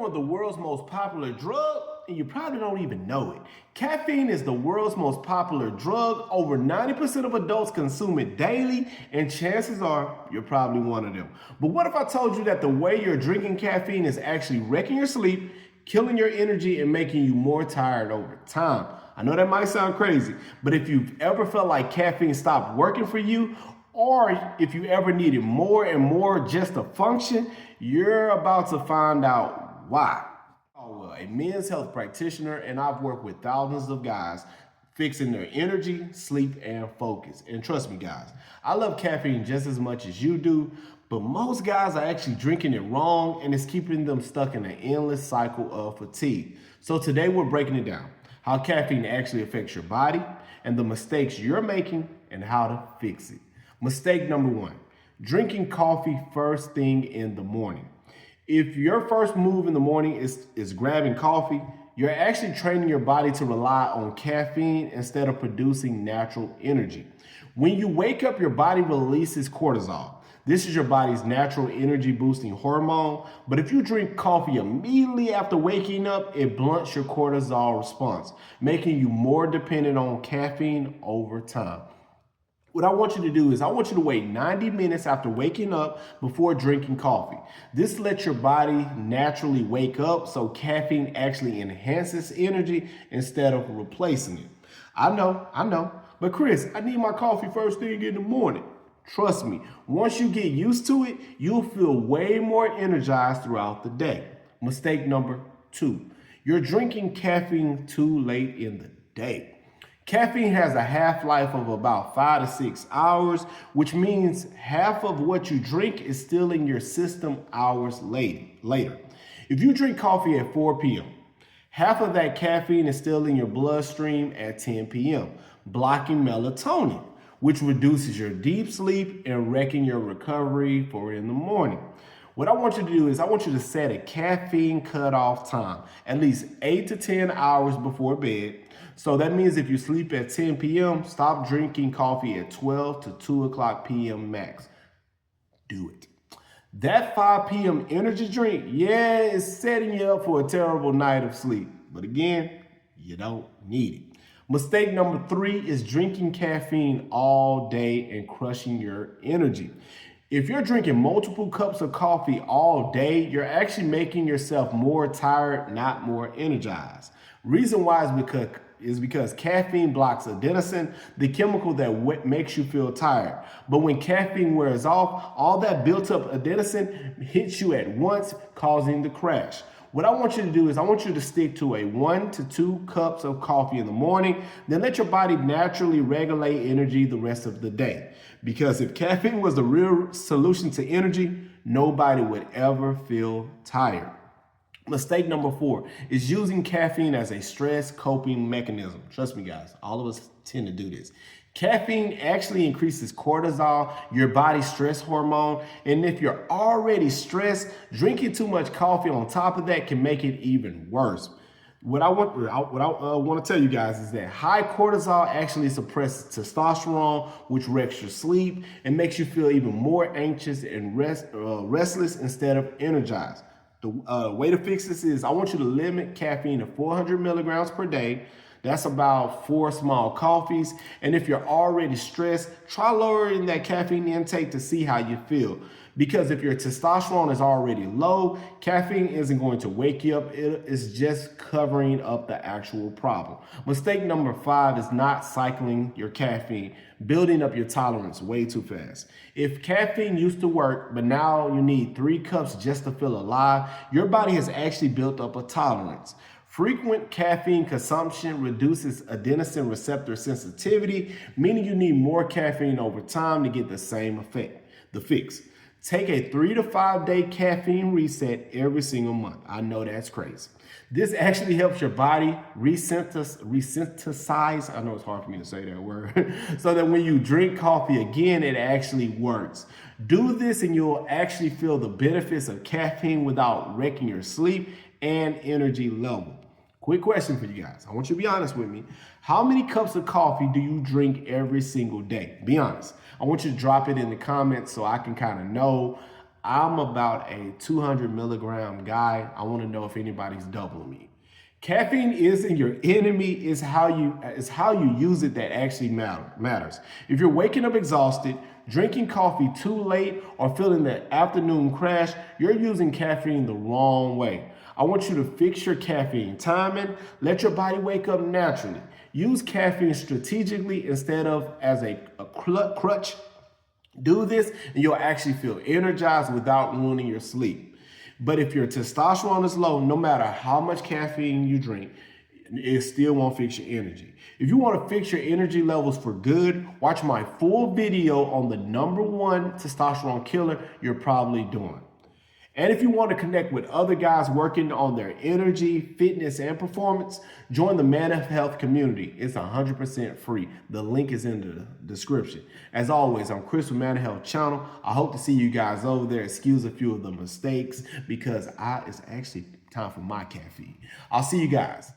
know of the world's most popular drug, and you probably don't even know it. Caffeine is the world's most popular drug. Over 90% of adults consume it daily, and chances are you're probably one of them. But what if I told you that the way you're drinking caffeine is actually wrecking your sleep, killing your energy, and making you more tired over time? I know that might sound crazy, but if you've ever felt like caffeine stopped working for you, or if you ever needed more and more just to function, you're about to find out why. Well, a men's health practitioner, and I've worked with thousands of guys fixing their energy, sleep, and focus. And trust me, guys, I love caffeine just as much as you do, but most guys are actually drinking it wrong, and it's keeping them stuck in an endless cycle of fatigue. So today we're breaking it down: how caffeine actually affects your body, and the mistakes you're making, and how to fix it. Mistake number one: drinking coffee first thing in the morning. If your first move in the morning is grabbing coffee, you're actually training your body to rely on caffeine instead of producing natural energy. When you wake up, your body releases cortisol. This is your body's natural energy boosting hormone. But if you drink coffee immediately after waking up, it blunts your cortisol response, making you more dependent on caffeine over time. What I want you to do is I want you to wait 90 minutes after waking up before drinking coffee. This lets your body naturally wake up, so caffeine actually enhances energy instead of replacing it. I know, but Chris, I need my coffee first thing in the morning. Trust me, once you get used to it, you'll feel way more energized throughout the day. Mistake number two: you're drinking caffeine too late in the day. Caffeine has a half-life of about 5 to 6 hours, which means half of what you drink is still in your system hours later. If you drink coffee at 4 p.m., half of that caffeine is still in your bloodstream at 10 p.m., blocking melatonin, which reduces your deep sleep and wrecking your recovery for in the morning. What I want you to do is I want you to set a caffeine cutoff time, at least 8 to 10 hours before bed. So that means if you sleep at 10 p.m., stop drinking coffee at 12 to 2 o'clock p.m. max. Do it. That 5 p.m. energy drink, yeah, is setting you up for a terrible night of sleep. But again, you don't need it. Mistake number three is drinking caffeine all day and crushing your energy. If you're drinking multiple cups of coffee all day, you're actually making yourself more tired, not more energized. Reason why is because caffeine blocks adenosine, the chemical that makes you feel tired. But when caffeine wears off, all that built up adenosine hits you at once, causing the crash. What I want you to do is I want you to stick to a 1 to 2 cups of coffee in the morning, then let your body naturally regulate energy the rest of the day. Because if caffeine was the real solution to energy, nobody would ever feel tired. Mistake number four is using caffeine as a stress coping mechanism. Trust me, guys, all of us tend to do this. Caffeine actually increases cortisol, your body's stress hormone, and if you're already stressed, drinking too much coffee on top of that can make it even worse. What I want to tell you guys is that high cortisol actually suppresses testosterone, which wrecks your sleep and makes you feel even more anxious and restless instead of energized. The way to fix this is I want you to limit caffeine to 400 milligrams per day. That's about 4 small coffees. And if you're already stressed, try lowering that caffeine intake to see how you feel. Because if your testosterone is already low, caffeine isn't going to wake you up. It is just covering up the actual problem. Mistake number 5 is not cycling your caffeine, building up your tolerance way too fast. If caffeine used to work, but now you need 3 cups just to feel alive, your body has actually built up a tolerance. Frequent caffeine consumption reduces adenosine receptor sensitivity, meaning you need more caffeine over time to get the same effect. The fix: take a 3 to 5 day caffeine reset every single month. I know that's crazy. This actually helps your body resynthesize. I know it's hard for me to say that word. So that when you drink coffee again, it actually works. Do this and you'll actually feel the benefits of caffeine without wrecking your sleep and energy level. Quick question for you guys. I want you to be honest with me. How many cups of coffee do you drink every single day? Be honest. I want you to drop it in the comments so I can kind of know. I'm about a 200 milligram guy. I want to know if anybody's doubling me. Caffeine isn't your enemy, it's how you use it that actually matters. If you're waking up exhausted, drinking coffee too late, or feeling that afternoon crash, you're using caffeine the wrong way. I want you to fix your caffeine timing, let your body wake up naturally. Use caffeine strategically instead of as a crutch. Do this and you'll actually feel energized without ruining your sleep. But if your testosterone is low, no matter how much caffeine you drink, it still won't fix your energy. If you want to fix your energy levels for good, watch my full video on the #1 testosterone killer you're probably doing. And if you want to connect with other guys working on their energy, fitness, and performance, join the Man of Health community. It's 100% free. The link is in the description. As always, I'm Chris with Man of Health channel. I hope to see you guys over there. Excuse a few of the mistakes because it's actually time for my caffeine. I'll see you guys.